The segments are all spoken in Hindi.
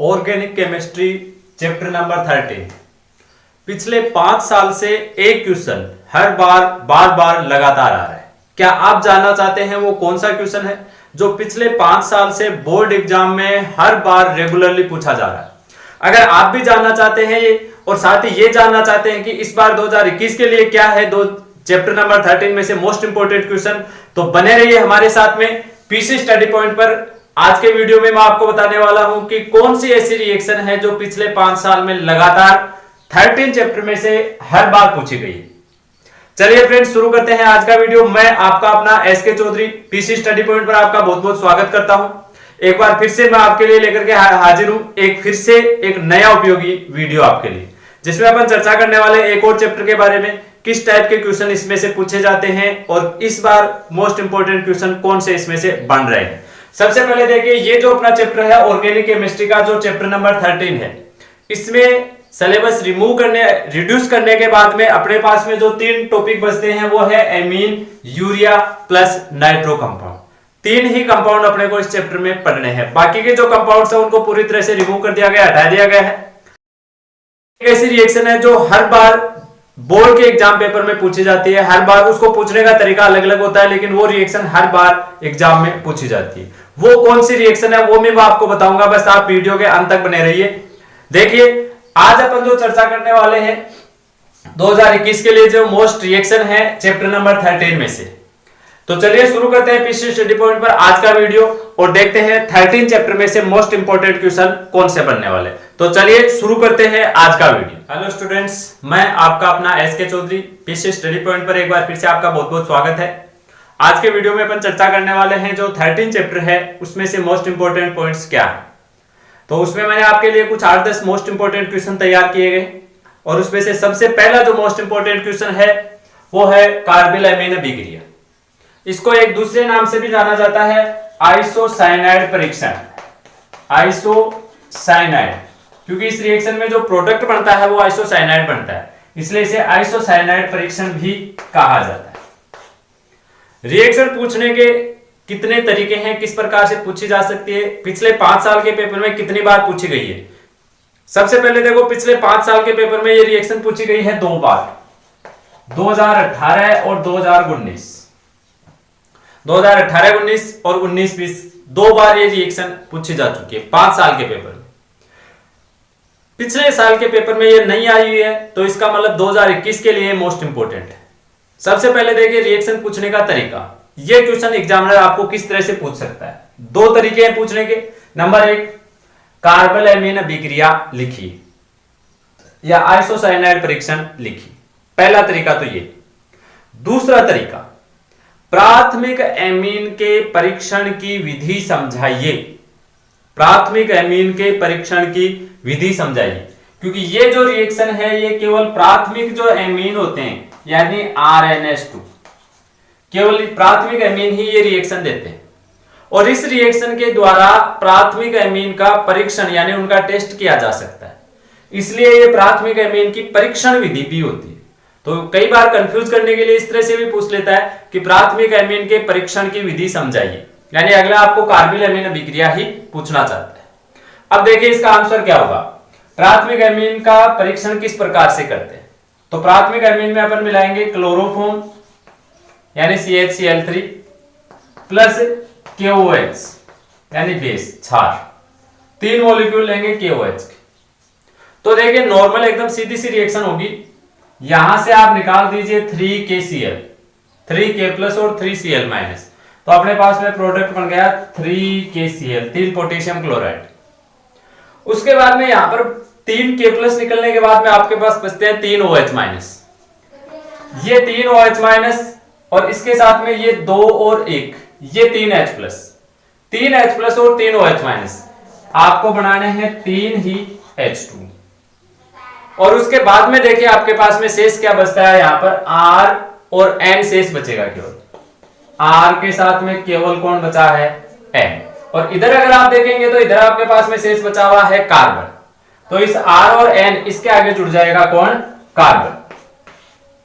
Organic chemistry chapter number 13। पिछले 5 साल से एक क्वेश्चन हर बार बार लगातार आ रहा है। क्या आप जानना चाहते हैं वो कौन सा क्वेश्चन है जो पिछले 5 साल से बोर्ड एग्जाम में हर बार रेगुलरली पूछा जा रहा है? अगर आप भी जानना चाहते हैं ये और साथ ही ये जानना चाहते हैं कि इस बार 2021 के लिए क्या है दो चैप्टर नंबर 13 में से मोस्ट इंपोर्टेंट क्वेश्चन, तो बने रहिए हमारे साथ में पीसी स्टडी पॉइंट पर। आज के वीडियो में मैं आपको बताने वाला हूं कि कौन सी ऐसी रिएक्शन है जो पिछले 5 साल में लगातार 13 चैप्टर में से हर बार पूछी गई। चलिए फ्रेंड्स, शुरू करते हैं आज का वीडियो। मैं आपका अपना SK Chaudhary PC study point पर आपका बहुत बहुत स्वागत करता हूं। एक बार फिर से मैं आपके लिए लेकर के हाजिर हूं एक नया उपयोगी वीडियो आपके लिए, जिसमें अपन चर्चा करने वाले एक और चैप्टर के बारे में, किस टाइप के क्वेश्चन इसमें से पूछे जाते हैं और इस बार मोस्ट इंपोर्टेंट क्वेश्चन कौन से इसमें से बन रहे हैं। सबसे पहले देखिए, ये जो अपना चैप्टर है ऑर्गेनिक केमिस्ट्री का जो चैप्टर नंबर 13 है, इसमें सिलेबस रिड्यूस करने के बाद में अपने पास में जो 3 टॉपिक बचते हैं वो है amine, urea plus nitro compound. 3 ही कंपाउंड अपने को इस चैप्टर में पढ़ने हैं। बाकी के जो कंपाउंड्स है उनको पूरी तरह से रिमूव कर दिया गया, हटा दिया गया है। एक ऐसी रिएक्शन है जो हर बार बोर्ड के एग्जाम पेपर में पूछी जाती है। हर बार उसको पूछने का तरीका अलग अलग होता है, लेकिन वो रिएक्शन हर बार एग्जाम में पूछी जाती है। वो कौन सी रिएक्शन है वो मैं आपको बताऊंगा, बस आप वीडियो के अंत तक बने रहिए। देखिए, आज अपन जो चर्चा करने वाले हैं 2021 के लिए जो मोस्ट रिएक्शन है चैप्टर नंबर 13 में से। तो चलिए शुरू करते हैं पीसी स्टडी पॉइंट पर आज का वीडियो और देखते हैं 13 चैप्टर में से मोस्ट इंपोर्टेंट क्वेश्चन कौन से बनने वाले। तो चलिए शुरू करते हैं आज का वीडियो। हेलो स्टूडेंट्स, मैं आपका अपना SK Chaudhary PC study point पर एक बार फिर से आपका बहुत बहुत स्वागत है। आज के वीडियो में अपन चर्चा करने वाले हैं जो 13 चैप्टर है उसमें से मोस्ट इंपोर्टेंट पॉइंट्स क्या है। तो उसमें मैंने आपके लिए कुछ 8-10 मोस्ट इंपोर्टेंट क्वेश्चन तैयार किए गए और उसमें से सबसे पहला जो मोस्ट इंपोर्टेंट क्वेश्चन है वो है कार्बाइल अभिक्रिया। इसको एक दूसरे नाम से भी जाना जाता है आइसोसाइनाइड परीक्षण। आइसोसाइनाइड, क्योंकि इस रिएक्शन में जो प्रोडक्ट बनता है वो आइसोसाइनाइड बनता है, इसलिए इसे आइसोसाइनाइड परीक्षण भी कहा जाता है। रिएक्शन पूछने के कितने तरीके हैं, किस प्रकार से पूछी जा सकती है, पिछले 5 साल के पेपर में कितनी बार पूछी गई है। सबसे पहले देखो, पिछले 5 साल के पेपर में ये रिएक्शन पूछी गई है 2 बार, 2018 और 2019। 2018-19 और 19-20 2 बार ये रिएक्शन पूछी जा चुकी है 5 साल के पेपर में। पिछले साल के पेपर में ये नहीं आई हुई है, तो इसका मतलब 2021 के लिए मोस्ट इंपोर्टेंट है। सबसे पहले देखिए रिएक्शन पूछने का तरीका। ये क्वेश्चन एग्जामिनर आपको किस तरह से पूछ सकता है। 2 तरीके हैं पूछने के। नंबर 1, कार्बाइल अभिक्रिया लिखिए या आइसोसाइनाइड परीक्षण लिखिए। पहला तरीका तो ये। दूसरा तरीका, प्राथमिक एमीन के परीक्षण की विधि समझाइए। प्राथमिक एमीन के परीक्षण की विधि समझाइए, क्योंकि ये जो रिएक्शन है ये केवल प्राथमिक जो एमीन होते हैं यानी RNS2, केवल प्राथमिक एमीन ही ये रिएक्शन देते हैं और इस रिएक्शन के द्वारा प्राथमिक एमीन का परीक्षण यानी उनका टेस्ट किया जा सकता है, इसलिए ये प्राथमिक एमीन की परीक्षण विधि भी होती है। तो कई बार कंफ्यूज करने के लिए इस तरह से भी पूछ लेता है कि प्राथमिक एमीन के परीक्षण की विधि समझाइए, यानी अगला आपको कार्बाइल अभिक्रिया ही पूछना चाहता है। अब देखिए इसका आंसर क्या होगा। प्राथमिक एमीन का परीक्षण किस प्रकार से करते हैं, तो प्राथमिक एमीन में अपन मिलाएंगे क्लोरोफॉर्म यानी CHCl3 प्लस KOH यानी बेस क्षार, 3 मॉलिक्यूल लेंगे KOH के। तो देखिए नॉर्मल एकदम सीधी सी रिएक्शन होगी। यहां से आप निकाल दीजिए 3KCl, 3K प्लस और 3Cl माइनस, तो अपने पास में प्रोडक्ट बन गया 3KCl, 3 पोटेशियम क्लोराइड। उसके बाद में यहां पर 3K प्लस निकलने के बाद में आपके पास बचते हैं 3 OH माइनस। ये 3 OH माइनस और इसके साथ में ये 2 और 1, ये 3H प्लस, 3H प्लस और 3 OH माइनस आपको बनाने हैं 3 ही H2। और उसके बाद में देखिए आपके पास में शेष क्या बचता है, यहां पर R और N शेष बचेगा। केवल R के साथ में केवल कौन बचा है, N। और इधर अगर आप देखेंगे तो इधर आपके पास में शेष बचा हुआ है कार्बन, तो इस R और N इसके आगे जुड़ जाएगा कौन, कार्बन।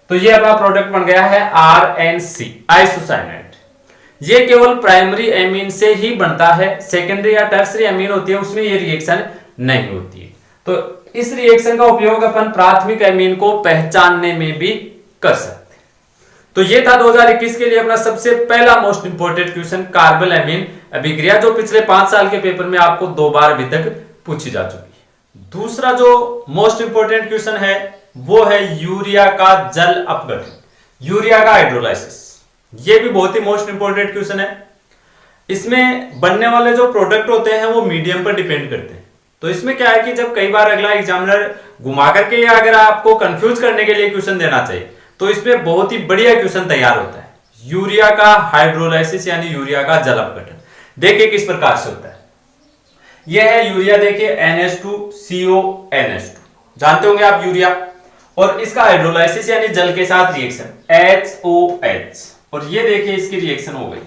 तो ये अपना प्रोडक्ट बन गया है RNC, आइसोसाइनाइड। ये केवल प्राइमरी एमीन से ही बनता है, सेकेंडरी या टर्सरी एमीन होती है उसमें ये रिएक्शन नहीं होती है। तो इस रिएक्शन का उपयोग अपन प्राथमिक एमीन को पहचानने में भी कर सकते हैं। तो ये था 2021 के लिए अपना सबसे पहला most important question, carbon amine अभिक्रिया, जो पिछले 5 साल के पेपर में आपको 2 बार अभी तक पूछी जा चुकी है। दूसरा जो मोस्ट इंपोर्टेंट क्वेश्चन है वो है यूरिया का जल अपघटन, यूरिया का हाइड्रोलाइसिस। ये भी बहुत ही मोस्ट इंपोर्टेंट क्वेश्चन है। इसमें बनने वाले जो प्रोडक्ट होते हैं वो मीडियम पर डिपेंड करते हैं। तो इसमें क्या है कि जब कई बार अगला एग्जामिनर घुमा करके या अगर आपको कंफ्यूज करने के लिए क्वेश्चन देना चाहिए तो इसमें बहुत ही बढ़िया क्वेश्चन तैयार होता है। यूरिया का हाइड्रोलाइसिस यानी यूरिया का जल अपघटन देखिए किस प्रकार से होता है। यह है यूरिया, देखिए NH2CO NH2, जानते होंगे आप यूरिया, और इसका हाइड्रोलाइसिस यानी जल के साथ रिएक्शन HOH, और ये देखिए इसकी रिएक्शन हो गई,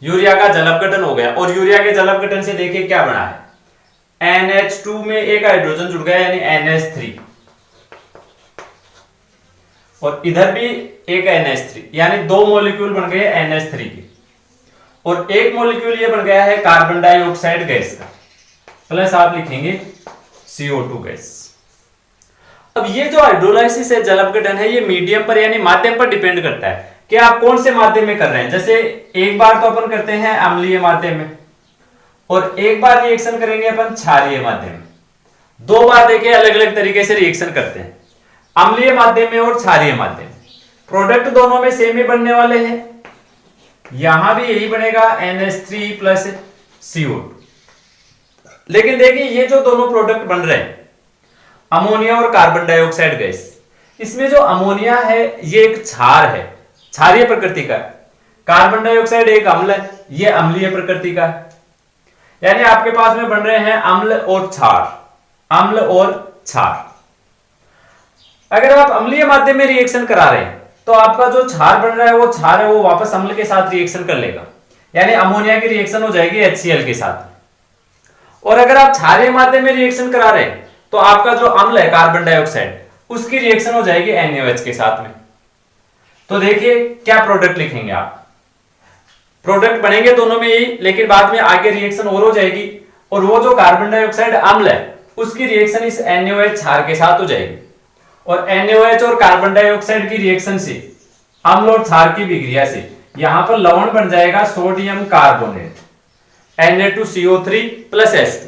यूरिया का जल अपघटन हो गया। और यूरिया के जल अपघटन से देखिए क्या बना है, NH2 में एक हाइड्रोजन जुड़ गया यानी NH3, और इधर भी एक NH3 यानी 2 मॉलिक्यूल बन गए NH3 के, और एक मॉलिक्यूल ये बन गया है कार्बन डाइऑक्साइड गैस का, प्लस आप लिखेंगे CO2 गैस। अब ये जो हाइड्रोलाइसिस है, जल अपघटन है, ये मीडियम पर यानी माध्यम पर डिपेंड करता है कि आप कौन से माध्यम में कर रहे हैं। जैसे एक बार तो अपन करते हैं अम्लीय माध्यम में, और एक बार रिएक्शन करेंगे अपन क्षारीय माध्यम में। 2 बार देखिए अलग अलग तरीके से रिएक्शन करते हैं, अम्लीय माध्यम में और क्षारीय माध्यम में। प्रोडक्ट दोनों में सेम ही बनने वाले हैं, यहां भी यही बनेगा NH3 प्लस CO2। लेकिन देखिए ये जो दोनों प्रोडक्ट बन रहे हैं, अमोनिया और कार्बन डाइऑक्साइड गैस, इसमें जो अमोनिया है ये एक क्षार है, क्षारीय प्रकृति का है। कार्बन डाइऑक्साइड एक अम्ल है, ये अम्लीय प्रकृति का है। यानी आपके पास में बन रहे हैं अम्ल और क्षार, अम्ल और क्षार। अगर आप अम्लीय माध्यम में रिएक्शन करा रहे हैं तो आपका जो क्षार बन रहा है वो क्षार है वो वापस अम्ल के साथ रिएक्शन कर लेगा, यानी अमोनिया की रिएक्शन हो जाएगी HCl के साथ। और अगर आप क्षारीय माध्यम में रिएक्शन करा रहे हैं तो आपका जो अम्ल है कार्बन डाइऑक्साइड, उसकी रिएक्शन हो जाएगी NaOH के साथ में। तो देखिए क्या प्रोडक्ट लिखेंगे आप, प्रोडक्ट बनेंगे दोनों में ही, लेकिन बाद में आगे रिएक्शन और हो जाएगी, और वो जो कार्बन डाइऑक्साइड अम्ल है उसकी रिएक्शन इस NaOH क्षार के साथ हो जाएगी, और NaOH और कार्बन डाइऑक्साइड की रिएक्शन से, अम्ल और क्षार की विक्रिया से यहां पर लवण बन जाएगा sodium carbonate Na2CO3 plus H2,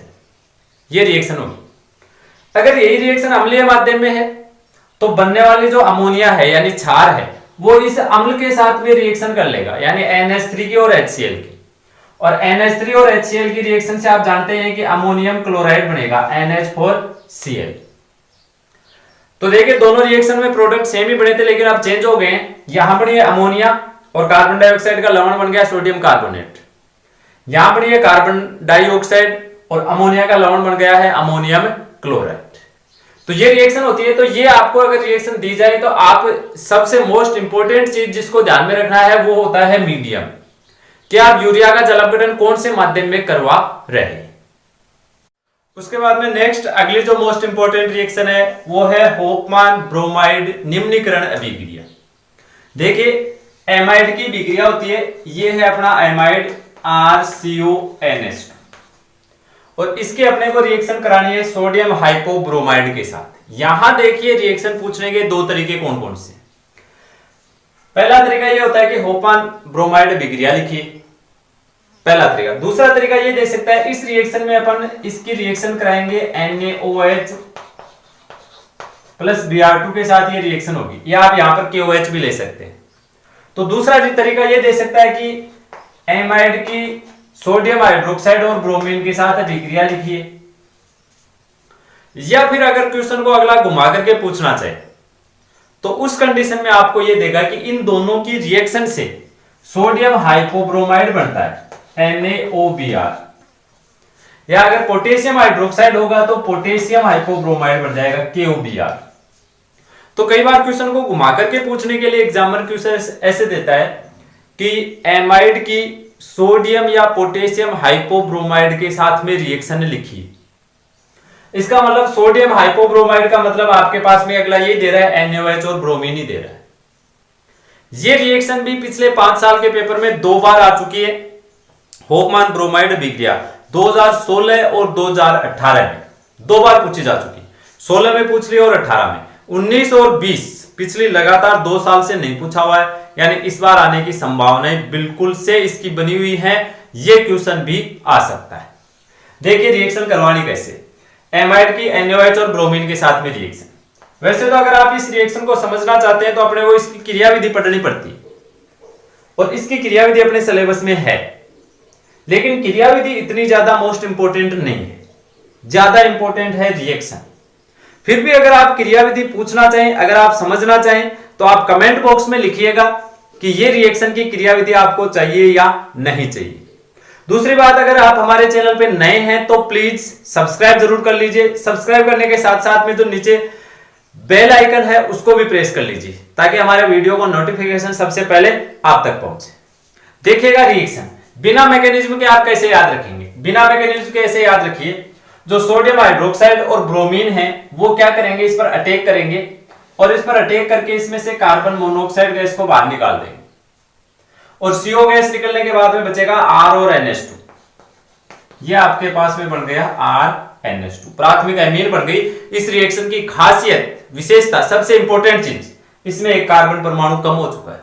ये रिएक्शन होगी। अगर यही रिएक्शन अम्लीय माध्यम में है तो बनने वाली जो अमोनिया है यानी क्षार है वो इस अम्ल के साथ में रिएक्शन कर लेगा, यानी NH3 की और HCl की, और NH3 और HCl की रिएक्शन से आप जानते हैं कि अमोनियम क्लोराइड बनेगा NH4Cl। तो देखिए दोनों रिएक्शन में प्रोडक्ट सेम ही बने थे लेकिन अब चेंज हो गए हैं। यहां बनी है अमोनिया और कार्बन डाइऑक्साइड का लवण बन गया सोडियम कार्बोनेट, यहां बनी है कार्बन डाइऑक्साइड और अमोनिया का लवण बन गया है अमोनियम क्लोराइड। तो ये रिएक्शन होती है। तो ये आपको अगर रिएक्शन दी जाए तो आप सबसे मोस्ट इंपोर्टेंट चीज जिसको ध्यान में रखना है वो होता है मीडियम, कि आप यूरिया का जल अपघटन कौन से माध्यम में करवा रहे हैं। उसके बाद में नेक्स्ट अगली जो मोस्ट इंपोर्टेंट रिएक्शन है वो है होफमान ब्रोमाइड निम्नीकरण अभिक्रिया। देखिए एमाइड की विक्रिया होती है, ये है अपना एमाइड RCONH2, और इसके अपने को रिएक्शन करानी है सोडियम हाइपोब्रोमाइड के साथ। यहां देखिए रिएक्शन पूछने के 2 तरीके कौन कौन से। पहला तरीका ये होता है कि होफमान ब्रोमाइड अभिक्रिया लिखिए, पहला तरीका। दूसरा तरीका ये दे सकता है इस रिएक्शन में अपन इसकी रिएक्शन कराएंगे NaOH प्लस Br2 के साथ ये रिएक्शन होगी, या आप यहां पर KOH भी ले सकते हैं। तो दूसरा तरीका ये दे सकता है कि एमाइड की सोडियम हाइड्रोक्साइड और ब्रोमीन के साथ अभिक्रिया लिखिए, या फिर अगर क्वेश्चन को अगला घुमा करके पूछना चाहे तो उस कंडीशन में आपको यह देगा कि इन दोनों की रिएक्शन से सोडियम हाइपोब्रोमाइड बनता है NaOBr, या अगर पोटेशियम हाइड्रोक्साइड होगा तो पोटेशियम हाइपोब्रोमाइड बन जाएगा KOBr। तो कई बार क्वेश्चन को घुमा करके पूछने के लिए एग्जामिनर क्वेश्चन ऐसे देता है कि एमाइड की सोडियम या पोटेशियम हाइपोब्रोमाइड के साथ में रिएक्शन लिखिए। इसका मतलब सोडियम हाइपोब्रोमाइड का मतलब आपके पास में अगला ये दे रहा है NaOH और ब्रोमीन ही दे रहा है। ये रिएक्शन भी पिछले 5 साल के पेपर में 2 बार आ चुकी है। होफमान ब्रोमाइड अभिक्रिया 2016 और 2018 में 2 बार पूछी जा चुकी। 16 में पूछ ली और 18 में। 19 और 20 पिछली लगातार 2 साल से नहीं पूछा हुआ है, यानी इस बार आने की संभावनाएं बिल्कुल से इसकी बनी हुई है। ये क्वेश्चन भी आ सकता है। देखिए रिएक्शन करवानी कैसे, एमाइड की NaOH और ब्रोमीन के साथ में रिएक्शन। वैसे तो अगर आप इस रिएक्शन को समझना चाहते हैं तो अपने को इसकी क्रियाविधि पढ़नी पड़ती है, और इसकी क्रियाविधि अपने सिलेबस में है, लेकिन क्रियाविधि इतनी ज्यादा मोस्ट इंपोर्टेंट नहीं है, ज्यादा इंपोर्टेंट है रिएक्शन। फिर भी अगर आप क्रियाविधि पूछना चाहें, अगर आप समझना चाहें, तो आप कमेंट बॉक्स में लिखिएगा कि ये रिएक्शन की क्रियाविधि आपको चाहिए या नहीं चाहिए। दूसरी बात, अगर आप हमारे चैनल पे नए हैं तो प्लीज सब्सक्राइब जरूर कर लीजिए। सब्सक्राइब करने के साथ साथ में जो नीचे बेल आइकन है उसको भी प्रेस कर लीजिए, ताकि हमारे वीडियो को नोटिफिकेशन सबसे पहले आप तक पहुंचे। देखिएगा रिएक्शन बिना मैकेनिज्म के आप कैसे याद रखेंगे। बिना मैकेनिज्म के ऐसे याद रखिए, जो सोडियम हाइड्रोक्साइड और ब्रोमीन है वो क्या करेंगे, इस पर अटैक करेंगे, और इस पर अटैक करके इसमें से कार्बन मोनोऑक्साइड गैस को बाहर निकाल देंगे, और CO गैस निकलने के बाद में बचेगा R और NH2। ये आपके पास में बन गया RNH2, प्राथमिक एमीन बन गई। इस रिएक्शन की खासियत, विशेषता, सबसे इंपॉर्टेंट चीज, इसमें एक कार्बन परमाणु कम हो चुका है।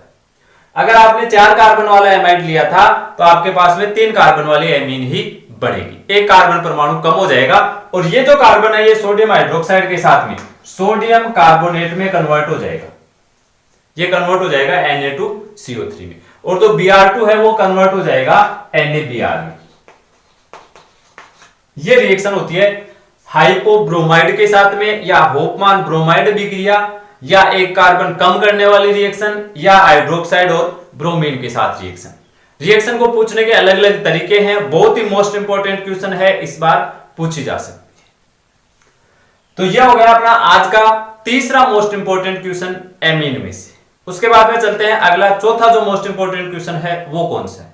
अगर आपने 4 कार्बन वाला एमाइड लिया था तो आपके पास में 3 कार्बन वाली एमीन ही बढ़ेगी, एक कार्बन परमाणु कम हो जाएगा, और ये जो कार्बन है ये सोडियम हाइड्रोक्साइड के साथ में सोडियम कार्बोनेट में कन्वर्ट हो जाएगा। ये कन्वर्ट हो जाएगा Na2CO3 में, और जो Br2 है वो कन्वर्ट हो जाएगा NaBr में। ये रिएक्शन होती है हाइपोब्रोमाइड के साथ में, या होपमान ब्रोमाइड अभिक्रिया, या एक कार्बन कम करने वाली रिएक्शन, या हाइड्रोक्साइड और ब्रोमीन के साथ रिएक्शन। रिएक्शन को पूछने के अलग अलग तरीके हैं, बहुत ही मोस्ट इंपॉर्टेंट क्वेश्चन है, इस बार पूछी जा सकती है। तो यह हो गया अपना आज का तीसरा मोस्ट इंपॉर्टेंट क्वेश्चन एमीन में से। उसके बाद में चलते हैं अगला, चौथा जो मोस्ट इंपॉर्टेंट क्वेश्चन है वो कौन सा है।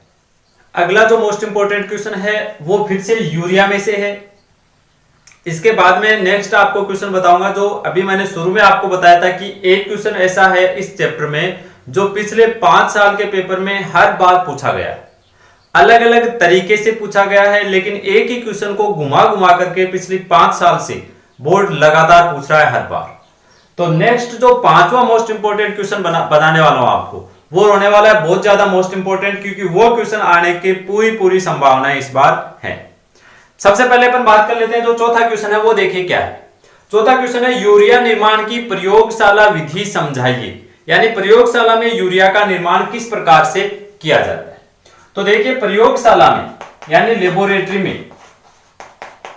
अगला जो मोस्ट इंपॉर्टेंट क्वेश्चन है वो फिर से यूरिया में से है। इसके बाद में नेक्स्ट आपको क्वेश्चन बताऊंगा, जो अभी मैंने शुरू में आपको बताया था कि एक क्वेश्चन ऐसा है इस चैप्टर में जो पिछले 5 साल के पेपर में हर बार पूछा गया है, अलग अलग तरीके से पूछा गया है, लेकिन एक ही क्वेश्चन को घुमा घुमा करके पिछले 5 साल से बोर्ड लगातार पूछ रहा है हर बार। तो नेक्स्ट जो 5वां मोस्ट इंपोर्टेंट क्वेश्चन बनाने वाला हूं आपको, वो होने वाला है बहुत ज्यादा मोस्ट इंपोर्टेंट, क्योंकि वो क्वेश्चन आने की पूरी संभावना इस बार है। सबसे पहले अपन बात कर लेते हैं, जो चौथा क्वेश्चन है वो देखिए क्या है। चौथा क्वेश्चन है यूरिया निर्माण की प्रयोगशाला विधि समझाइए, यानी प्रयोगशाला में यूरिया का निर्माण किस प्रकार से किया जाता है। तो देखिए प्रयोगशाला में यानी लेबोरेटरी में,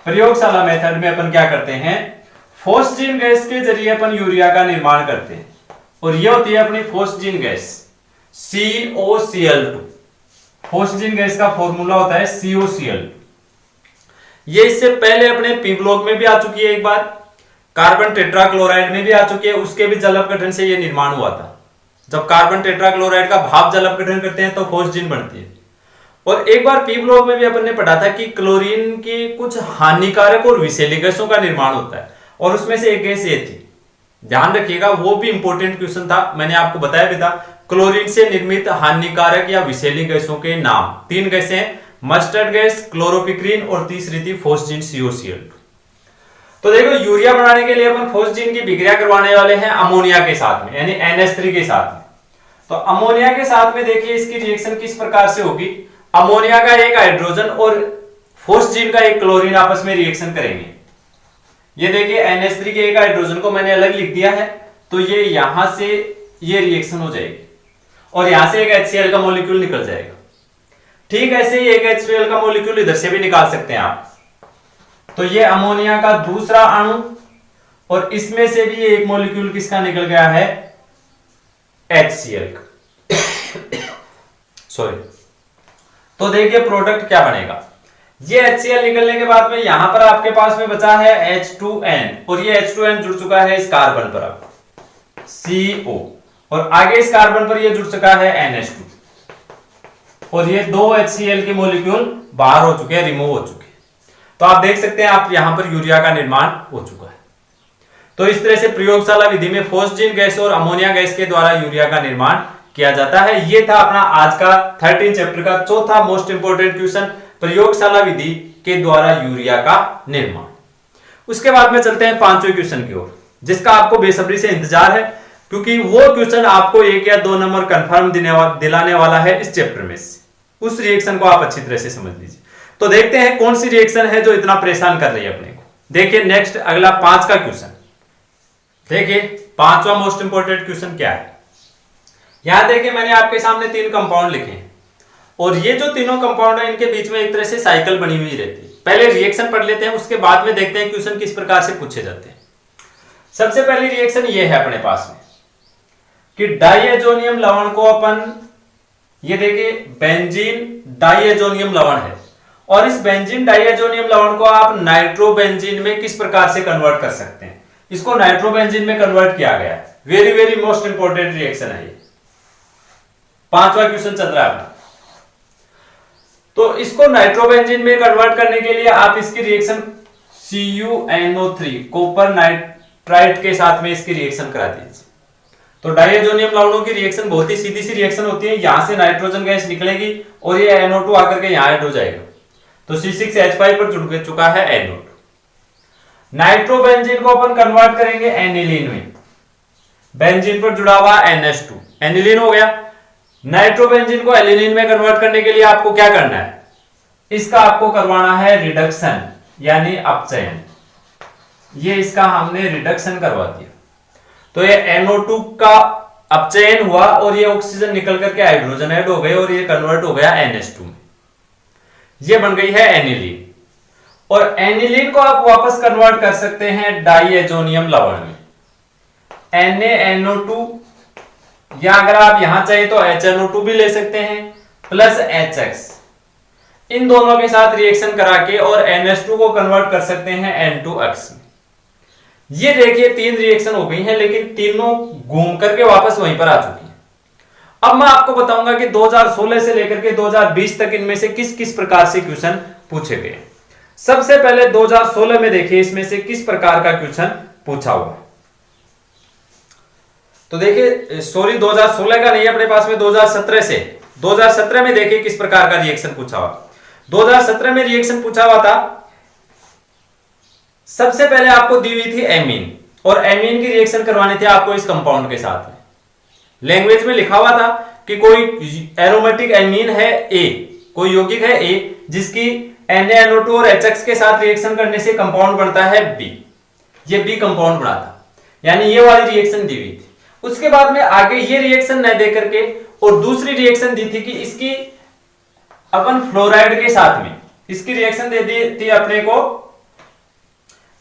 प्रयोगशाला मेथड में अपन क्या करते हैं, फॉस्जीन गैस के जरिए अपन यूरिया का निर्माण करते हैं, और ये होती है अपनी phosgene gas COCl2। Phosgene gas का फॉर्मूला होता है COCl2। ये इससे पहले अपने पी ब्लॉक में भी आ चुकी है, एक बार कार्बन टेट्राक्लोराइड में भी आ चुकी है, उसके भी जल अपघटन से ये निर्माण हुआ था। जब कार्बन टेट्राक्लोराइड का भाप जल अपघटन करते हैं तो फॉस्जीन बनती है। और एक बार पी ब्लॉक में भी अपन ने पढ़ा था कि क्लोरीन की कुछ हानिकारक और विषैली गैसों का निर्माण होता है, और उसमें से एक गैस ये थी, ध्यान रखिएगा, वो भी इंपॉर्टेंट क्वेश्चन था, मैंने आपको बताया भी था। क्लोरीन से निर्मित हानिकारक या विषैली गैसों के नाम, 3 गैसें हैं, मस्टर्ड गैस, क्लोरोपिक्रीन, और तीसरी थी फॉस्जीन COCl2। तो देखो यूरिया बनाने के लिए अपन फॉस्जीन की विक्रिया करवाने वाले हैं अमोनिया के साथ में, यानी NH3 के साथ में। तो अमोनिया के साथ में देखिए इसकी रिएक्शन किस प्रकार से होगी। अमोनिया का एक हाइड्रोजन और फॉस्जीन का एक क्लोरीन आपस में रिएक्शन करेंगे। ये देखिए NH3 के एक हाइड्रोजन को मैंने अलग लिख दिया है, तो ये यहां से ये रिएक्शन हो जाएगी, और यहां से एक HCl का मॉलिक्यूल निकल जाएगा। ठीक ऐसे ही एक HCl का मॉलिक्यूल इधर से भी निकाल सकते हैं आप। तो ये अमोनिया का दूसरा अणु, और इसमें से भी एक मॉलिक्यूल किसका निकल गया है, HCl का। सॉरी। तो देखिए प्रोडक्ट क्या बनेगा, ये HCl निकलने के बाद में यहां पर आपके पास में बचा है H2N, और ये H2N जुड़ चुका है इस कार्बन पर अब CO, और आगे इस कार्बन पर ये जुड़ चुका है NH2, और ये 2 HCl के मॉलिक्यूल बाहर हो चुके हैं, रिमूव हो चुके हैं। तो आप देख सकते हैं आप यहां पर यूरिया का निर्माण हो चुका है। तो इस तरह से प्रयोगशाला विधि में फॉस्जीन गैस और अमोनिया गैस के द्वारा यूरिया का निर्माण किया जाता है। ये था अपना आज का 13 चैप्टर का चौथा मोस्ट इंपोर्टेंट क्वेश्चन, प्रयोगशाला विधि के द्वारा यूरिया का निर्माण। उसके बाद में चलते हैं पांचवें क्वेश्चन की ओर, जिसका आपको बेसब्री से इंतजार है, क्योंकि वो क्वेश्चन आपको 1 या 2 नंबर कंफर्म दिलाने वाला है इस चैप्टर में से। उस रिएक्शन को आप अच्छी तरह से समझ लीजिए। तो देखते हैं कौन सी रिएक्शन है जो इतना परेशान कर रही है अपने को। देखिए नेक्स्ट अगला 5 का क्वेश्चन। देखिए 5वां मोस्ट इंपोर्टेंट क्वेश्चन क्या है। यहां देखिए मैंने आपके सामने 3 कंपाउंड लिखे हैं, और ये जो तीनों कंपाउंड है इनके बीच में एक तरह से साइकिल बनी हुई रहती है। पहले रिएक्शन पढ़ लेते हैं, उसके बाद में देखते हैं क्वेश्चन किस प्रकार से पूछे जाते हैं। सबसे पहली रिएक्शन ये है अपने पास में कि डाइएजोनियम लवण को अपन, ये देखिए बेंजीन डाइएजोनियम लवण है, और इस बेंजीन डाइएजोनियम लवण को आप नाइट्रोबेंजीन में किस प्रकार से कन्वर्ट कर सकते हैं। इसको नाइट्रोबेंजीन में कन्वर्ट किया गया है। Very very most important reaction है ये। 5वां क्वेश्चन चल रहा है। तो इसको नाइट्रोबेंजीन में कन्वर्ट करने के लिए आप इसकी रिएक्शन CuNO3 कॉपर नाइट्राइट के साथ में इसकी रिएक्शन करा दीजिए। तो डाइएजोनियम लवणों की रिएक्शन बहुत ही सीधी सी रिएक्शन होती है। यहां से नाइट्रोजन गैस निकलेगी और ये NO2 आकर के यहां ऐड हो जाएगा। तो C6H5 पर जुड़ चुका है NO2। नाइट्रोबेंजीन को अपन कन्वर्ट करेंगे एनिलीन में। बेंजीन पर जुड़ा हुआ NH2 एनिलीन हो गया। नाइट्रोबेंजीन को एलिलीन में कन्वर्ट करने के लिए आपको क्या करना है, इसका आपको करवाना है रिडक्शन यानी अपचयन। ये इसका हमने रिडक्शन करवा दिया, तो ये NO2 का अपचयन हुआ और ये ऑक्सीजन निकल करके हाइड्रोजन ऐड हो गए और ये कन्वर्ट हो गया NH2 में। ये बन गई है एनिलीन, और एनिलीन को आप वापस कन्वर्ट कर सकते हैं डाइएजोनियम लवण में, NaNO2, या अगर आप यहां चाहिए तो HNO2 भी ले सकते हैं प्लस HX। इन दोनों के साथ रिएक्शन करा के और NH2 को कन्वर्ट कर सकते हैं N2X में। ये देखिए 3 रिएक्शन हो गई हैं, लेकिन तीनों घूम करके वापस वहीं पर आ चुकी हैं। अब मैं आपको बताऊंगा कि 2016 से लेकर के 2020 तक इनमें से किस किस प्रकार से क्वेश्चन पूछे गए। सबसे पहले 2016 में देखिए इसमें से किस प्रकार का क्वेश्चन पूछा हुआ। तो देखिए सॉरी 2016 का नहीं है अपने पास में, 2017 से। 2017 में देखिए किस प्रकार का रिएक्शन पूछा हुआ। 2017 में रिएक्शन पूछा हुआ था, सबसे पहले आपको दी हुई थी एमीन, और एमीन की रिएक्शन करवानी थी आपको इस कंपाउंड के साथ में। लैंग्वेज में लिखा हुआ था कि कोई एरोमेटिक एमीन है ए, कोई यौगिक है ए, जिसकी NaNO2 और HX के साथ रिएक्शन करने से कंपाउंड बनता है बी। ये बी कंपाउंड बना था, यानी ये वाली रिएक्शन दी हुई थी। उसके बाद में आगे ये रिएक्शन न दे करके और दूसरी रिएक्शन दी थी कि इसकी अपन फ्लोराइड के साथ में इसकी रिएक्शन दे दी थी अपने को,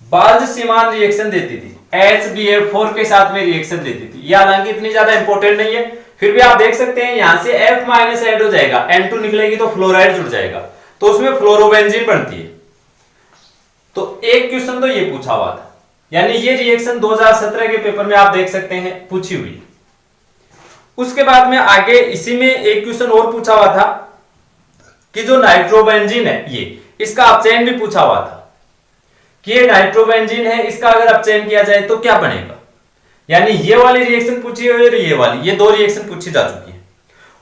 बाल्ज-सीमान रिएक्शन देती थी, HBF4 के साथ में रिएक्शन देती थी। ये हालांकि इतनी ज्यादा इंपॉर्टेंट नहीं है, फिर भी आप देख सकते हैं यहां से F माइनस ऐड हो जाएगा, N2 निकलेगी तो फ्लोराइड जुड़ जाएगा, तो उसमें फ्लोरोबेंजीन बनती है। तो एक क्वेश्चन तो ये पूछा हुआ था, यानी ये रिएक्शन 2017 के पेपर में आप देख सकते हैं पूछी हुई। उसके बाद में आगे इसी में एक क्वेश्चन और पूछा हुआ था कि जो नाइट्रोबेंजीन है ये, इसका अपचयन भी पूछा हुआ था कि ये नाइट्रोबेंजीन है, इसका अगर अपचयन किया जाए तो क्या बनेगा। यानी ये वाली रिएक्शन पूछी हुई और ये वाली, ये 2 रिएक्शन पूछी जा चुकी है।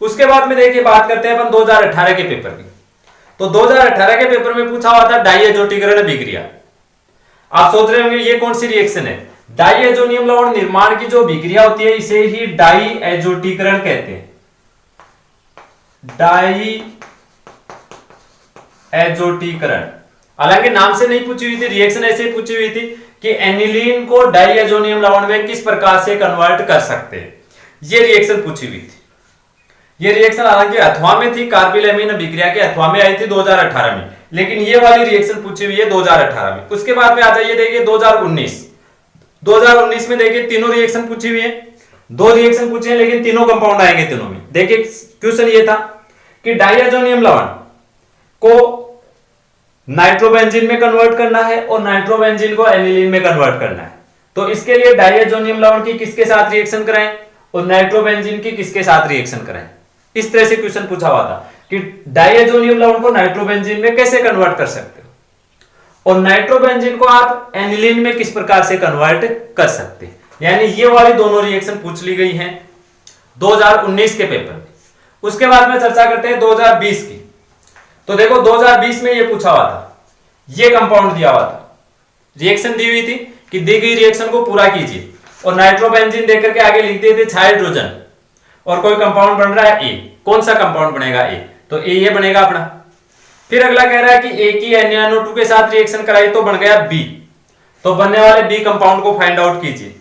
उसके बाद में देखिए बात करते हैं अपन 2018 के पेपर की। तो 2018 के पेपर में पूछा हुआ था डाइएजोटीकरण अभिक्रिया। आप सोच रहे होंगे ये कौन सी रिएक्शन है। डाइएजोनियम लवण निर्माण की जो अभिक्रिया होती है इसे ही डाइएजोटीकरण कहते हैं। डाइएजोटीकरण, हालांकि नाम से नहीं पूछी हुई थी, रिएक्शन ऐसे ही पूछी हुई थी कि एनिलीन को डाइएजोनियम लवण में किस प्रकार से कन्वर्ट कर सकते हैं। ये रिएक्शन पूछी हुई थी। ये रिएक्शन हालांकि अथवा में थी, कार्बिल-एमीन अभिक्रिया के अथवा में आई थी 2018 में, लेकिन ये वाली रिएक्शन पूछी हुई है 2018 में। उसके बाद में आ जाइए देखिए 2019 में देखिए तीनों रिएक्शन पूछी हुई है। 2 रिएक्शन पूछे हैं लेकिन तीनों कंपाउंड आएंगे तीनों में। देखिए क्वेश्चन ये था कि डाइएजोनियम लवण को नाइट्रोबेंजीन में कन्वर्ट करना है और नाइट्रोबेंजीन को एनिलीन में कन्वर्ट करना है। तो इसके लिए डाइएजोनियम लवण की किसके साथ रिएक्शन कराएं और नाइट्रोबेंजीन की किसके साथ रिएक्शन कराएं। इस तरह से क्वेश्चन पूछा हुआ था कि डाइएजोनियम लवण को नाइट्रोबेंजीन में कैसे कन्वर्ट कर सकते हो और नाइट्रोबेंजीन को आप एनिलीन में किस प्रकार से कन्वर्ट कर सकते हैं। यानी ये वाली दोनों रिएक्शन पूछ ली गई हैं 2019 के पेपर में। उसके बाद में चर्चा करते हैं 2020 की। तो देखो 2020 में ये पूछा हुआ था ये कंपाउंड दिया हुआ था, रिएक्शन दी हुई थी कि दी गई रिएक्शन को पूरा कीजिए, और नाइट्रोबेंजीन देकर के आगे लिख दिए थे 6 हाइड्रोजन, और कोई कंपाउंड बन रहा है ए। कौन सा कंपाउंड बनेगा? ए। तो ए ये बनेगा अपना। फिर अगला कह रहा है कि ए की NaNO2 के साथ रिएक्शन कराई तो बन गया बी, तो बनने वाले बी कंपाउंड को फाइंड आउट कीजिए।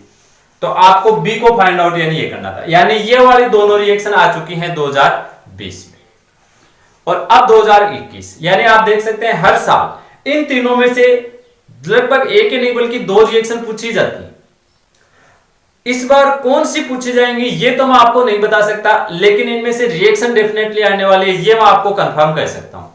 तो आपको बी को फाइंड आउट यानी ये करना था, यानी ये वाली दोनों रिएक्शन आ चुकी हैं 2020 में। और अब 2021, यानी आप देख सकते हैं हर साल इन तीनों में से लगभग एक ही नहीं बल्कि 2 रिएक्शन पूछी जाती है। इस बार कौन सी पूछी जाएंगी ये तो मैं आपको नहीं बता सकता, लेकिन इनमें से रिएक्शन डेफिनेटली आने वाली है, ये मैं आपको कंफर्म कर सकता हूं।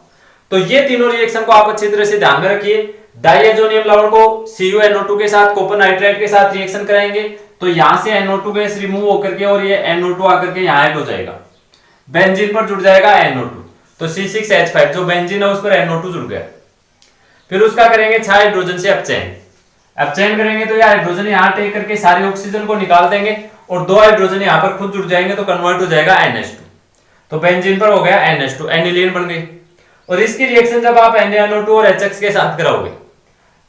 तो ये तीनों रिएक्शन को आप अच्छी तरह से ध्यान में रखिए। डाइएजोनियम लवण को CuNO2 के साथ कॉपर नाइट्राइड के साथ रिएक्शन कराएंगे, तो यहां से NO2 गैस रिमूव होकर के और ये NO2 आकर के यहां ऐड हो जाएगा, बेंजीन पर जुड़ जाएगा NO2, तो C6H5 जो बेंजीन है उस पर NO2 जुड़ गया। फिर उसका करेंगे 6 हाइड्रोजन से अपचयन करेंगे, तो ये हाइड्रोजन यहां टेक करके सारे ऑक्सीजन को निकाल देंगे और 2 हाइड्रोजन यहां पर खुद जुड़ जाएंगे, तो कन्वर्ट हो जाएगा NH2, तो बेंजीन पर हो गया NH2, एनिलीन बन गई। और इसकी रिएक्शन जब आप NaNO2 और HX के साथ कराओगे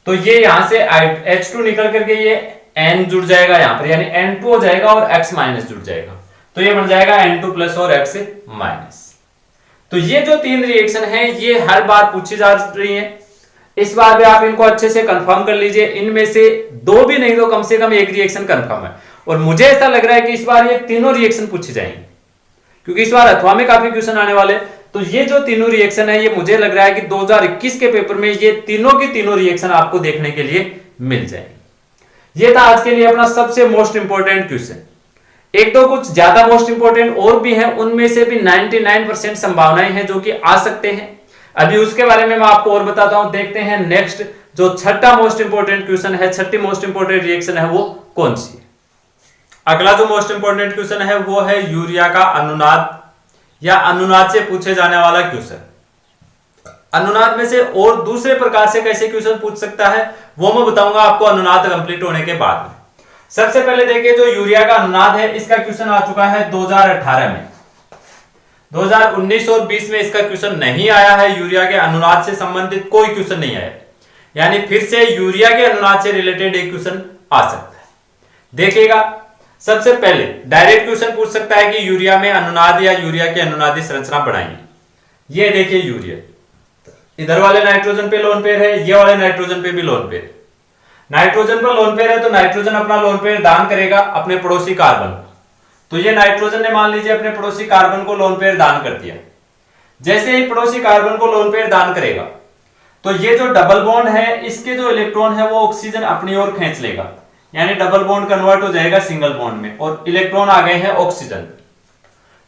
तो ये यहां से H2 निकल करके ये N जुड़ जाएगा यहां पर, यानी N2 हो जाएगा और X माइनस जुड़ जाएगा, तो ये बन जाएगा N2 प्लस और X माइनस। तो ये जो 3 रिएक्शन है ये हर बार पूछी जा रही है, इस बार भी आप इनको अच्छे से कंफर्म कर लीजिए। इनमें से 2 भी नहीं तो कम से कम एक रिएक्शन कंफर्म है, और मुझे ऐसा लग रहा है कि इस बार ये तीनों रिएक्शन पूछी जाएंगी, क्योंकि इस बार अथवा में काफी क्वेश्चन आने वाले। तो ये जो तीनों रिएक्शन है ये मुझे लग रहा है कि 2021 के पेपर में ये तीनों की तीनों रिएक्शन आपको देखने के लिए मिल जाएंगे। ये था आज के लिए अपना सबसे मोस्ट इंपोर्टेंट क्वेश्चन। एक दो कुछ ज्यादा मोस्ट इंपोर्टेंट और भी हैं, उनमें से भी 99% संभावनाएं हैं जो कि आ सकते हैं। अभी उसके बारे में मैं आपको और बताता हूं। देखते हैं नेक्स्ट जो छठा मोस्ट इंपोर्टेंट क्वेश्चन है, छठी मोस्ट इंपोर्टेंट रिएक्शन है वो कौन सी है। अगला जो मोस्ट इंपोर्टेंट क्वेश्चन है वो है यूरिया का अनुनाद या अनुनाद से पूछे जाने वाला क्वेश्चन। अनुनाद में से और दूसरे प्रकार से कैसे क्वेश्चन पूछ सकता है वो मैं बताऊंगा आपको अनुनाद कंप्लीट होने के बाद में। सबसे पहले देखिए जो यूरिया का अनुनाद है इसका क्वेश्चन आ चुका है 2018 में। 2019 और 20 में इसका क्वेश्चन नहीं आया है। यूरिया के अनुनाद से संबंधित कोई क्वेश्चन नहीं आया, यानी फिर से यूरिया के अनुनाद से रिलेटेड एक क्वेश्चन आ सकता है। देखिएगा सबसे पहले डायरेक्ट क्वेश्चन पूछ सकता है कि यूरिया में अनुनाद या यूरिया की अनुनादी संरचना बनाइए। ये देखिए यूरिया, इधर वाले नाइट्रोजन पे लोन पेयर है, ये वाले नाइट्रोजन पे भी लोन पेयर। नाइट्रोजन पर लोन पेयर है तो नाइट्रोजन अपना लोन पेयर दान करेगा अपने पड़ोसी कार्बन को। तो ये नाइट्रोजन ने मान लीजिए अपने पड़ोसी कार्बन को लोन पेयर दान कर दिया। जैसे ही पड़ोसी कार्बन को लोन पेयर दान करेगा तो ये जो डबल बॉन्ड है इसके जो इलेक्ट्रॉन है वो ऑक्सीजन अपनी ओर खींच लेगा, यानी डबल बॉन्ड कन्वर्ट हो जाएगा सिंगल बॉन्ड में और इलेक्ट्रॉन आ गए हैं ऑक्सीजन।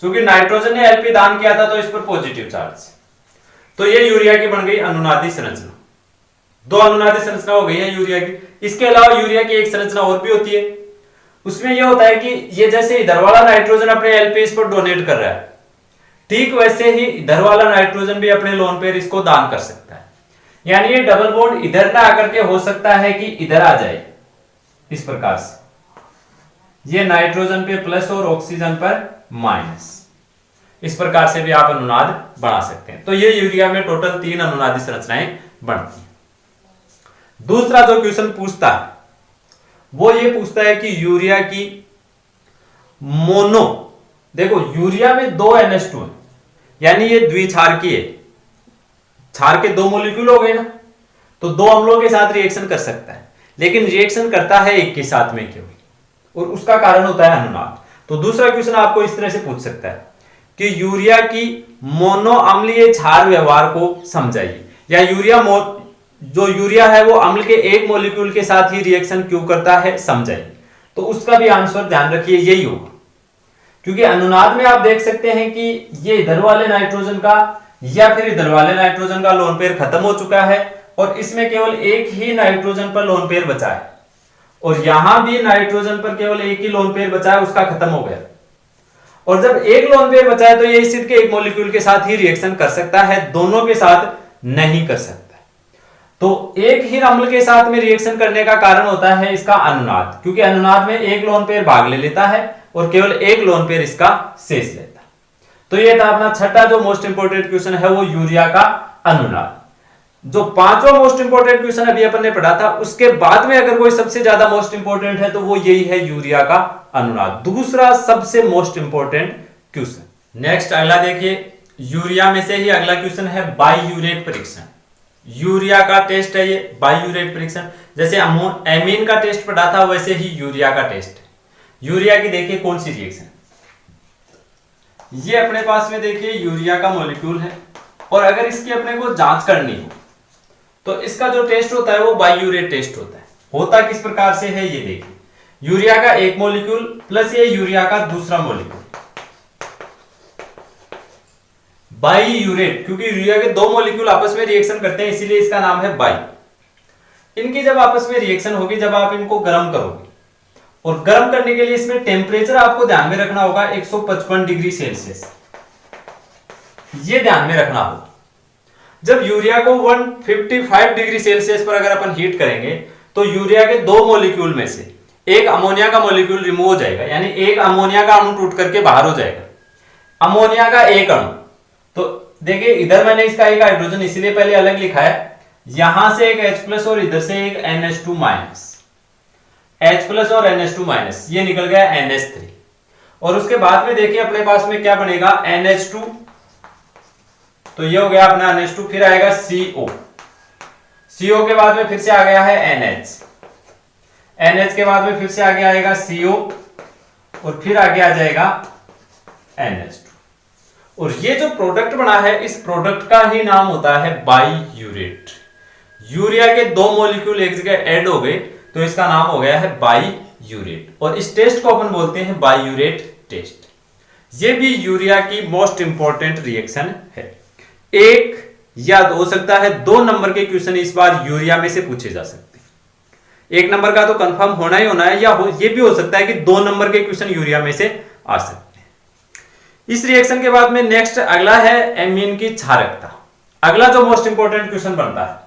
क्योंकि नाइट्रोजन ने एलपी दान किया था तो इस पर पॉजिटिव चार्ज। तो ये यूरिया की बन गई अनुनादी संरचना। दो अनुनादी संरचना हो गई है यूरिया की। इसके अलावा यूरिया की एक संरचना और भी होती है, उसमें यह होता है कि ये जैसे इधर वाला नाइट्रोजन अपने एलपी इस पर डोनेट कर रहा है, ठीक वैसे ही इधर वाला नाइट्रोजन भी अपने लोन पेयर इसको दान कर सकता है। यानी ये डबल बॉन्ड इधर ना आकर के हो सकता है कि इधर आ जाए इस प्रकार से, ये नाइट्रोजन पे प्लस और ऑक्सीजन पर माइनस। इस प्रकार से भी आप अनुनाद बना सकते हैं। तो ये यूरिया में टोटल 3 अनुनादी संरचनाएं बनती हैं। दूसरा जो क्वेश्चन पूछता है वो ये पूछता है कि यूरिया की मोनो, देखो यूरिया में 2 NH2 है, यानी ये द्विक्षार की है। क्षार के 2 मॉलिक्यूल हो गए ना, तो 2 अम्लों के साथ रिएक्शन कर सकता है, लेकिन रिएक्शन करता है एक के साथ में केवल, और उसका कारण होता है अनुनाद। तो दूसरा क्वेश्चन आपको इस तरह से पूछ सकता है कि यूरिया की मोनो अम्लीय क्षार व्यवहार को समझाइए, या जो यूरिया है वो अम्ल के एक मॉलिक्यूल के साथ ही रिएक्शन क्यों करता है समझाइए। तो उसका भी आंसर ध्यान रखिए यही होगा, क्योंकि अनुनाद में आप देख सकते हैं कि ये इधर वाले नाइट्रोजन का या फिर इधर वाले नाइट्रोजन का लोन पेयर खत्म हो चुका है और इसमें केवल एक ही नाइट्रोजन पर लोन पेयर बचा है, और यहां भी नाइट्रोजन पर केवल एक ही लोन पेयर बचा है, उसका खत्म हो गया। और जब एक लोन पेयर बचा है तो ये एसिड के एक मॉलिक्यूल के साथ ही रिएक्शन कर सकता है, दोनों के साथ नहीं कर सकता। तो एक ही अम्ल के साथ में रिएक्शन करने का कारण होता है इसका अनुनाद, क्योंकि अनुनाद में एक लोन पेयर भाग ले लेता है और केवल एक लोन पेयर इसका शेष लेता है। तो ये था अपना छठा जो मोस्ट इंपोर्टेंट क्वेश्चन है वो यूरिया का अनुनाद। जो पांचवा मोस्ट इंपोर्टेंट क्वेश्चन अभी अपन ने पढ़ा था, उसके बाद में अगर कोई सबसे ज्यादा मोस्ट इंपोर्टेंट है तो वो यही है यूरिया का अनुनाद, दूसरा सबसे मोस्ट इंपोर्टेंट क्वेश्चन। नेक्स्ट अगला देखिए, यूरिया में से ही अगला क्वेश्चन है बाईयूरेट परीक्षण। यूरिया का टेस्ट है ये बाईयूरेट परीक्षण। जैसे एमीन का टेस्ट पढ़ा था वैसे ही यूरिया का टेस्ट। यूरिया की देखिए कौन सी रिएक्शन, ये अपने पास में देखिए यूरिया का मॉलिक्यूल है, और अगर इसकी अपने को जांच करनी हो तो इसका जो टेस्ट होता है वो बाईयूरेट टेस्ट होता है। होता किस प्रकार से है ये देखिए, यूरिया का एक मॉलिक्यूल प्लस ये यूरिया का दूसरा मॉलिक्यूल, बाईयूरेट, क्योंकि यूरिया के दो मॉलिक्यूल आपस में रिएक्शन करते हैं इसीलिए इसका नाम है बाई। इनकी जब आपस में रिएक्शन होगी, जब आप इनको गर्म करोगे, और गर्म करने के लिए इसमें टेम्परेचर आपको ध्यान में रखना होगा 155 डिग्री सेल्सियस, ये ध्यान में रखना होगा। जब यूरिया को 155 डिग्री सेल्सियस पर अगर अपन हीट करेंगे तो यूरिया के दो मॉलिक्यूल में से एक अमोनिया का मॉलिक्यूल रिमूव हो जाएगा, यानी एक अमोनिया का अणु टूट करके बाहर हो जाएगा। अमोनिया का एक अणु, तो देखिए इधर मैंने इसका एक हाइड्रोजन इसीलिए पहले अलग लिखा है, यहां से एक H+ और इधर से एक NH2-, H+ और NH2-, ये निकल गया NH3, और उसके बाद में देखिए अपने पास में क्या बनेगा NH2, तो ये हो गया अपना NH2, फिर आएगा CO, CO के बाद में फिर से आ गया है NH, NH के बाद में फिर से आगे आएगा CO, और फिर आगे आ जाएगा NH2, और ये जो प्रोडक्ट बना है इस प्रोडक्ट का ही नाम होता है बाईयूरेट। यूरिया के दो मॉलिक्यूल एक जगह ऐड हो गए तो इसका नाम हो गया है बाईयूरेट, और इस टेस्ट को अपन बोलते हैं बाईयूरेट टेस्ट। ये भी यूरिया की मोस्ट इंपॉर्टेंट रिएक्शन है। एक या हो सकता है 2 नंबर के क्वेश्चन इस बार यूरिया में से पूछे जा सकते हैं। 1 नंबर का तो कंफर्म होना ही होना है, या ये भी हो सकता है कि 2 नंबर के क्वेश्चन यूरिया में से आ सकते हैं। इस रिएक्शन के बाद में नेक्स्ट अगला है एमीन की क्षारकता। अगला जो मोस्ट इंपोर्टेंट क्वेश्चन बनता है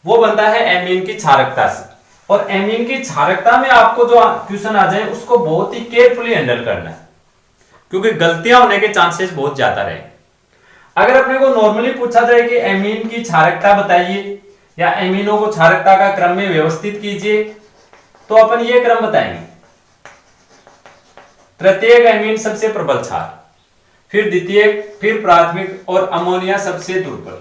वो बनता है एमीन की क्षारकता से, और एमीन की क्षारकता में आपको जो क्वेश्चन आ जाए उसको बहुत ही केयरफुली हैंडल करना है, क्योंकि गलतियां होने के चांसेस बहुत ज्यादा रहे। अगर अपने को नॉर्मली पूछा जाए कि एमीन की क्षारकता बताइए या एमीनों को क्षारकता का क्रम में व्यवस्थित कीजिए, तो अपन ये क्रम बताएंगे, तृतीयक एमीन सबसे प्रबल क्षार, फिर द्वितीयक, फिर प्राथमिक, और अमोनिया सबसे दुर्बल,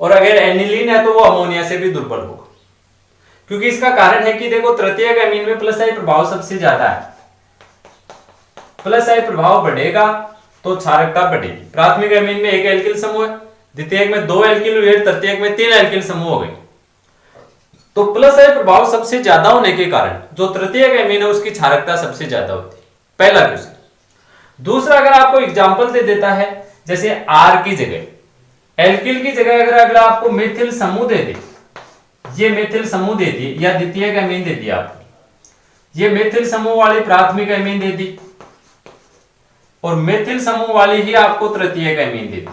और अगर एनिलीन है तो वो अमोनिया से भी दुर्बल होगा। क्योंकि इसका कारण है कि देखो तृतीयक एमीन में प्लस आई प्रभाव सबसे ज्यादा है, प्लस आई प्रभाव बढ़ेगा तो क्षारकता बढ़ेगी। प्राथमिक एमीन में एक एल्किल समूह है, द्वितीयक में 2 एल्किल हुए, तृतीयक में 3 एल्किल समूह हो गए, तो प्लस आई प्रभाव सबसे ज्यादा होने के कारण जो तृतीयक एमीन है उसकी क्षारकता सबसे ज्यादा होती है। पहला क्वेश्चन। दूसरा, अगर आपको एग्जांपल दे देता है, जैसे आर की जगह एल्किल की जगह अगर आपको मेथिल समूह दे दे, ये मेथिल समूह दे दी, या द्वितीयक एमीन दे दिया आपको, ये मेथिल समूह वाली प्राथमिक एमीन दे दी, और मेथिल समूह वाली ही आपको तृतीयक एमीन दे दी,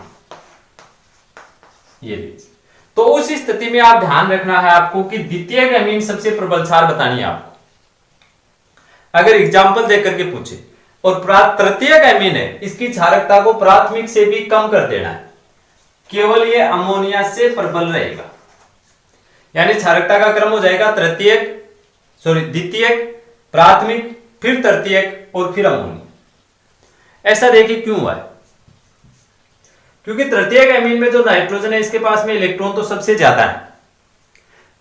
ये देखिए, तो उस स्थिति में आप ध्यान रखना है आपको कि द्वितीयक एमीन सबसे प्रबल क्षार बतानी है आपको, अगर एग्जाम्पल देकर के पूछे। और तृतीयक एमीन है, इसकी क्षारकता को प्राथमिक से भी कम कर देना है, केवल ये अमोनिया से प्रबल रहेगा, यानी क्षारकता का क्रम हो जाएगा द्वितीयक, प्राथमिक, फिर तृतीयक और फिर अमोनिया। ऐसा देखिए क्यों हुआ है, क्योंकि तृतीयक एमीन में जो नाइट्रोजन है इसके पास में इलेक्ट्रॉन तो सबसे ज्यादा है,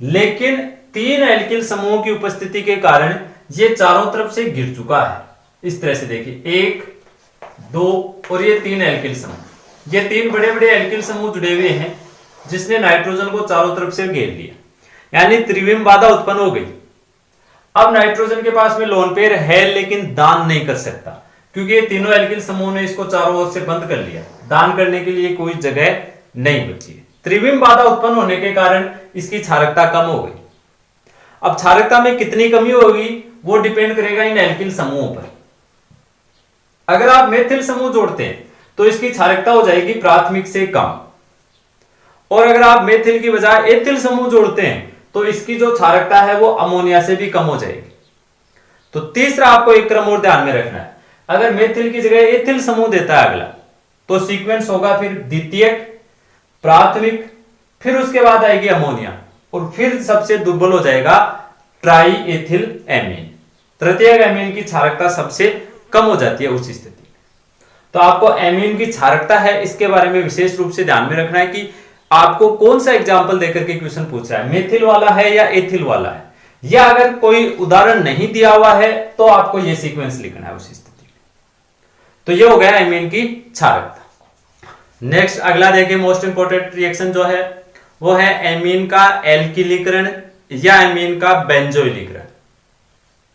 लेकिन 3 एल्किल समूहों की उपस्थिति के कारण ये चारों तरफ से गिर चुका है। इस तरह से देखिए 1, 2 और ये 3 एल्किल समूह, ये 3 बड़े बड़े एल्किल समूह जुड़े हुए हैं जिसने नाइट्रोजन को चारों तरफ से घेर लिया, यानी त्रिविम बाधा उत्पन्न हो गई। अब नाइट्रोजन के पास में लोन पेयर है लेकिन दान नहीं कर सकता, क्योंकि ये तीनों एल्किल समूह ने इसको चारों ओर से बंद कर लिया, दान करने के लिए कोई जगह नहीं बची है। त्रिविम बाधा उत्पन्न होने के कारण इसकी क्षारकता कम हो गई। अब क्षारकता में कितनी कमी होगी वो डिपेंड करेगा इन एल्किल समूहों पर। अगर आप मेथिल समूह जोड़ते हैं तो इसकी क्षारकता हो जाएगी प्राथमिक से कम, और अगर आप मेथिल की बजाय एथिल समूह जोड़ते हैं तो इसकी जो क्षारकता है वो अमोनिया से भी कम हो जाएगी। तो तीसरा आपको एक क्रम और ध्यान में रखना है, अगर मेथिल की जगह एथिल समूह देता है अगला, तो सीक्वेंस होगा फिर द्वितीयक, प्राथमिक, फिर उसके बाद आएगी अमोनिया, और फिर सबसे दुर्बल हो जाएगा ट्राई एथिल एमीन। तृतीयक एमीन की क्षारकता सबसे कम हो जाती है उस स्थिति में। तो आपको एमीन की क्षारकता है, इसके बारे में विशेष रूप से ध्यान में रखना है कि आपको कौन सा एग्जाम्पल देकर के क्वेश्चन पूछ रहा है, मेथिल वाला है या एथिल वाला है, या अगर कोई उदाहरण नहीं दिया हुआ है तो आपको यह सीक्वेंस लिखना है उस स्थिति में। तो ये हो गया एमीन की क्षारकता। नेक्स्ट अगला देखिए, मोस्ट इंपोर्टेंट रिएक्शन जो है वो है एमीन का एल्किलीकरण या एमीन का बेंजोइलीकरण।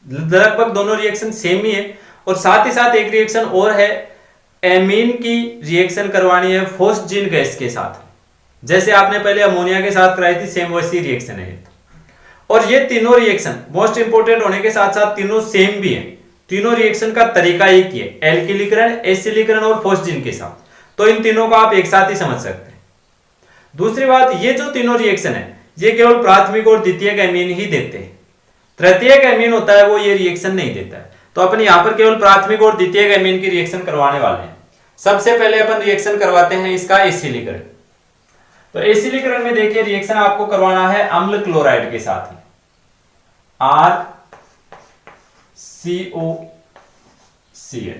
लगभग दोनों रिएक्शन सेम ही है, और साथ ही साथ एक रिएक्शन और है, एमीन की रिएक्शन करवानी है फोस्जीन गैस के साथ। जैसे आपने पहले अमोनिया के साथ कराई थी, सेम वैसी रिएक्शन है। और ये तीनों रिएक्शन मोस्ट इंपोर्टेंट होने के साथ साथ तीनों सेम भी है। तीनों रिएक्शन का तरीका एक ही है, एल्किलीकरण, एसिलीकरण और फोस्जीन के साथ। तो इन तीनों को आप एक साथ ही समझ सकते हैं। दूसरी बात, ये जो तीनों रिएक्शन है ये केवल प्राथमिक और द्वितीयक एमीन ही देते हैं। तृतीयक एमीन होता है वो ये रिएक्शन नहीं देता है। तो अपन यहां पर केवल प्राथमिक और द्वितीयक एमीन की रिएक्शन करवाने वाले हैं। सबसे पहले अपन रिएक्शन करवाते हैं इसका एसिलीकरण। तो एसिलीकरण में देखिए रिएक्शन आपको करवाना है अम्ल क्लोराइड के साथ ही, RCOCl,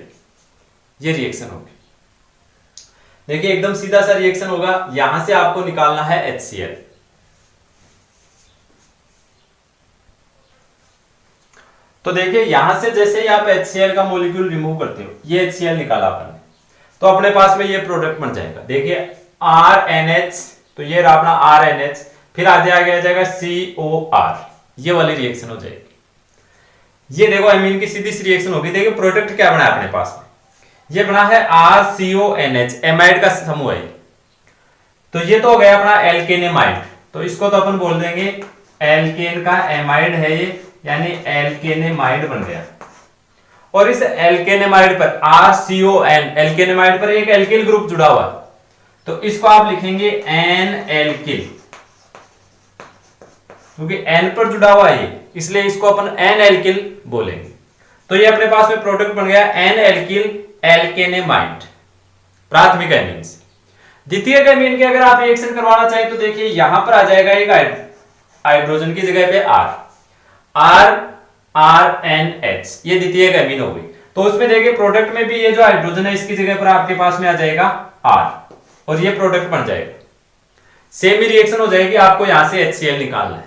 ये रिएक्शन होगी। देखिए एकदम सीधा सा रिएक्शन होगा, यहां से आपको निकालना है HCl। तो देखिए यहां से जैसे ही आप HCl का मॉलिक्यूल रिमूव करते हो, ये HCl निकाला आपने, तो अपने पास में ये प्रोडक्ट बन जाएगा। देखिए RNH, तो ये रहा अपना RNH, फिर आगे आ जाएगा COR, ये वाली रिएक्शन हो जाएगी। ये देखो एमीन की सीधी सी रिएक्शन होगी। देखिए प्रोडक्ट क्या बना है अपने पास में, ये बना है RCONH, एमाइड का समूह है। तो ये तो हो गया अपना एल्केनेमाइड, तो इसको तो अपन बोल देंगे एल्केन का एमाइड है ये, यानी एल्केनेमाइड बन गया। और इस एल्केनेमाइड पर RCON, एल्केनेमाइड पर एक एल्किल ग्रुप जुड़ा हुआ है, तो इसको आप लिखेंगे एन एल्किल, क्योंकि एन पर जुड़ा हुआ है इसलिए इसको अपन एन एल्किल बोलेंगे। तो ये अपने पास में प्रोडक्ट बन गया एन एल्किल एल्केनेमाइड, प्राथमिक एमीन से। द्वितीयक एमीन के अगर आप रिएक्शन करवाना चाहे तो देखिए यहां पर आ जाएगा एक हाइड्रोजन की जगह पे RNH, ये द्वितीयक एमीन हो गई। तो उसमें देखिए प्रोडक्ट में भी ये जो हाइड्रोजन है इसकी जगह पर आपके पास में आ जाएगा R, और ये प्रोडक्ट बन जाएगा। सेम ही रिएक्शन हो जाएगी, आपको यहां से HCl निकालना है।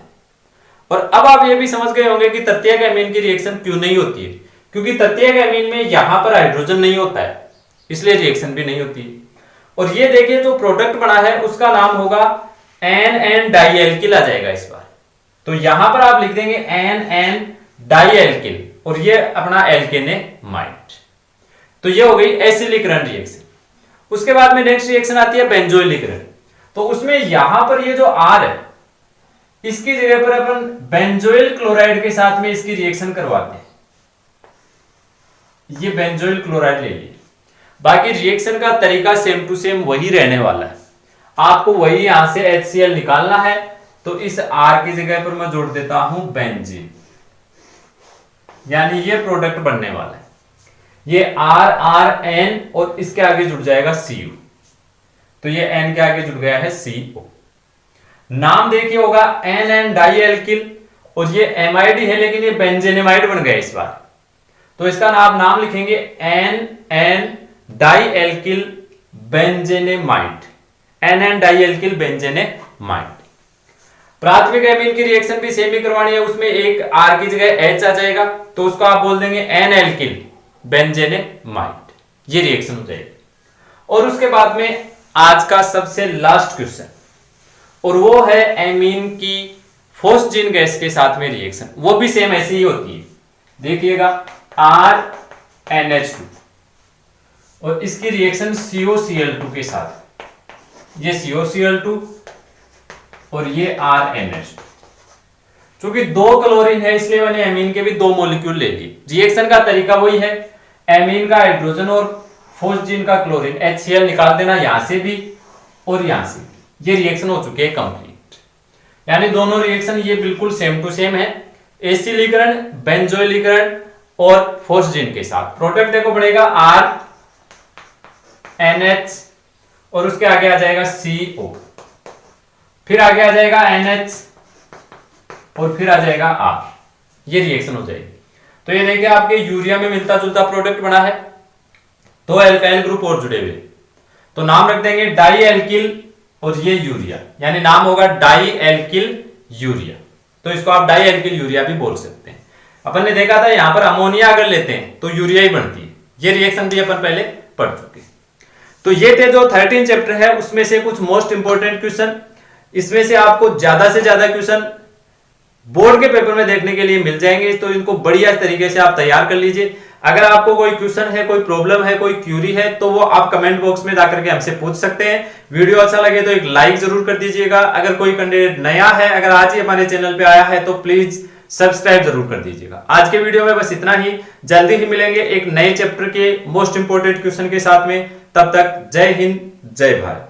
और अब आप ये भी समझ गए होंगे कि तृतीयक एमीन की रिएक्शन क्यों नहीं होती है, क्योंकि तृतीयक एमीन में यहां पर हाइड्रोजन नहीं होता है, इसलिए रिएक्शन भी नहीं होती है। और ये देखिए जो प्रोडक्ट बना है उसका नाम होगा NN डाइएल्किल आ जाएगा इस बार। तो यहां पर आप लिख देंगे NN डाइएल्किल, और ये अपना एल्केनेमाइड। तो ये हो गई एसिलीकरण रिएक्शन। उसके बाद में नेक्स्ट रिएक्शन आती है बेंजोइलीकरण। तो उसमें यहां पर ये जो R है इसकी जगह पर अपन बेंजोइल क्लोराइड के साथ में इसकी रिएक्शन करवाते हैं। ये बेंजोइल क्लोराइड ले लिए, बाकी रिएक्शन का तरीका सेम टू सेम वही रहने वाला है। आपको वही यहां से HCl निकालना है, तो इस R की जगह पर मैं जोड़ देता हूं बेंजीन, यानी ये प्रोडक्ट बनने वाला है। ये RN और इसके आगे जुड़ जाएगा CO, तो ये N के आगे जुड़ गया है CO। नाम देखिए होगा NN डाइएल्किल, और ये एमाइड है लेकिन ये बेंजेनेमाइड बन गया इस बार। तो इसका नाम लिखेंगे NN डाइएल्किल बेंजेनेमाइड, NN डाइएल्किल बेंजेनेमाइड। प्राथमिक एमीन की रिएक्शन भी सेम ही करवानी है, उसमें एक R की जगह H आ जाएगा, तो उसको आप बोल देंगे N एल्किल बेंजेनेमाइड, ये रिएक्शन हो जाएगी। और उसके बाद में आज का सबसे लास्ट क्वेश्चन, और वो है एमीन की फोस्जीन गैस के साथ में रिएक्शन। वो भी सेम ऐसी ही होती है। देखिएगा RNH2 और इसकी रिएक्शन COCl2 के साथ, ये COCl2 और ये RNH2। चूंकि दो क्लोरीन है इसलिए मैंने एमीन के भी दो मॉलिक्यूल ले लिए। रिएक्शन का तरीका वही है, एमीन का हाइड्रोजन और फोस्जीन का क्लोरीन, HCl निकाल देना यहां से भी और यहां से भी। ये रिएक्शन हो चुकी है कंप्लीट, यानी दोनों रिएक्शन ये बिल्कुल सेम टू सेम है, एसिलीकरण, बेंजोइलीकरण और फोस्जीन के साथ। प्रोडक्ट देखो बढ़ेगा RNH और उसके आगे आ जाएगा CO, फिर आगे आ जाएगा NH और फिर आ जाएगा R, ये रिएक्शन हो जाएगी। तो ये देखिए आपके यूरिया में मिलता जुलता प्रोडक्ट बना है, दो एल्काइल ग्रुप और जुड़े हुए, तो नाम रख देंगे डाई एल्किल और ये यूरिया, यानी नाम होगा डाई एल्किल यूरिया। तो इसको आप डाई एल्किल यूरिया भी बोल सकते हैं। अपन ने देखा था यहां पर अमोनिया अगर लेते हैं तो यूरिया ही बनती है, ये रिएक्शन भी अपन पहले पढ़ चुके। तो ये थे जो 13 चैप्टर है उसमें से कुछ मोस्ट इंपोर्टेंट क्वेश्चन। इसमें से आपको ज्यादा से ज्यादा क्वेश्चन बोर्ड के पेपर में देखने के लिए मिल जाएंगे, तो इनको बढ़िया तरीके से आप तैयार कर लीजिए। अगर आपको कोई क्वेश्चन है, कोई प्रॉब्लम है, कोई क्यूरी है, तो वो आप कमेंट बॉक्स में जाकर के हमसे पूछ सकते हैं। वीडियो अच्छा लगे तो एक लाइक जरूर कर दीजिएगा। अगर कोई कैंडिडेट नया है, अगर आज ही हमारे चैनल पे आया है, तो प्लीज सब्सक्राइब जरूर कर दीजिएगा। आज के वीडियो में बस इतना ही, जल्दी ही मिलेंगे एक नए चैप्टर के मोस्ट इंपोर्टेंट क्वेश्चन के साथ में। तब तक जय हिंद, जय भारत।